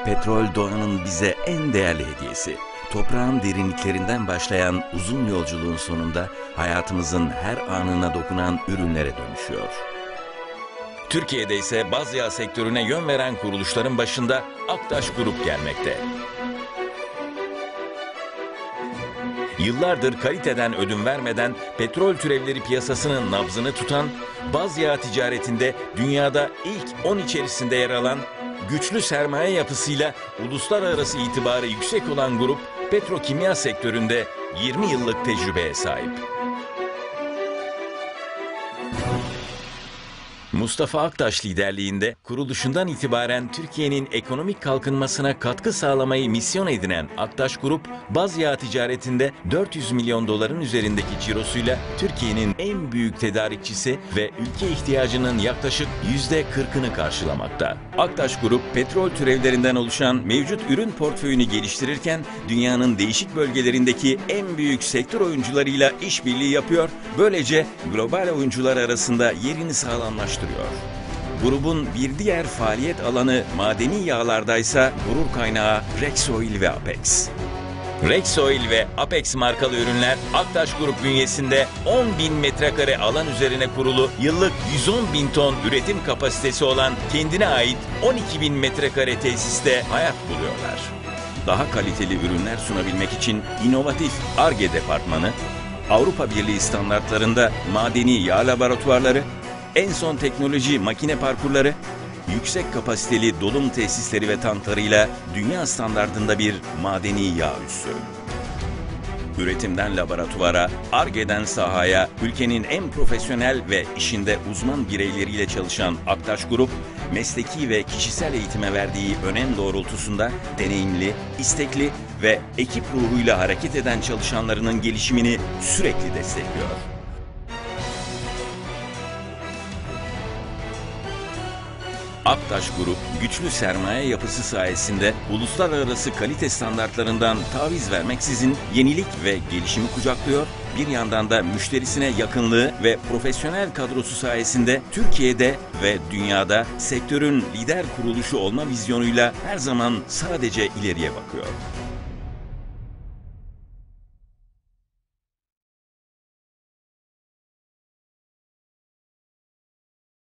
Petrol doğanın bize en değerli hediyesi. Toprağın derinliklerinden başlayan uzun yolculuğun sonunda hayatımızın her anına dokunan ürünlere dönüşüyor. Türkiye'de ise baz yağ sektörüne yön veren kuruluşların başında Aktaş Grup gelmekte. Yıllardır kaliteden ödün vermeden petrol türevleri piyasasının nabzını tutan, baz yağ ticaretinde dünyada ilk 10 içerisinde yer alan, güçlü sermaye yapısıyla uluslararası itibarı yüksek olan grup, petrokimya sektöründe 20 yıllık tecrübeye sahip. Mustafa Aktaş liderliğinde kuruluşundan itibaren Türkiye'nin ekonomik kalkınmasına katkı sağlamayı misyon edinen Aktaş Grup, baz yağ ticaretinde 400 milyon doların üzerindeki cirosuyla Türkiye'nin en büyük tedarikçisi ve ülke ihtiyacının yaklaşık %40'ını karşılamakta. Aktaş Grup, petrol türevlerinden oluşan mevcut ürün portföyünü geliştirirken dünyanın değişik bölgelerindeki en büyük sektör oyuncularıyla işbirliği yapıyor, böylece global oyuncular arasında yerini sağlamlaştırıyor. Grubun bir diğer faaliyet alanı madeni yağlardaysa gurur kaynağı Rexoil ve Apex. Rexoil ve Apex markalı ürünler Aktaş Grup bünyesinde 10.000 metrekare alan üzerine kurulu yıllık 110.000 ton üretim kapasitesi olan kendine ait 12.000 metrekare tesiste hayat buluyorlar. Daha kaliteli ürünler sunabilmek için inovatif Ar-Ge departmanı, Avrupa Birliği standartlarında madeni yağ laboratuvarları, en son teknoloji makine parkurları, yüksek kapasiteli dolum tesisleri ve tanklarıyla dünya standartında bir madeni yağ üssü. Üretimden laboratuvara, Ar-Ge'den sahaya, ülkenin en profesyonel ve işinde uzman bireyleriyle çalışan Aktaş Grup, mesleki ve kişisel eğitime verdiği önem doğrultusunda deneyimli, istekli ve ekip ruhuyla hareket eden çalışanlarının gelişimini sürekli destekliyor. Aktaş Grup, güçlü sermaye yapısı sayesinde uluslararası kalite standartlarından taviz vermeksizin yenilik ve gelişimi kucaklıyor, bir yandan da müşterisine yakınlığı ve profesyonel kadrosu sayesinde Türkiye'de ve dünyada sektörün lider kuruluşu olma vizyonuyla her zaman sadece ileriye bakıyor.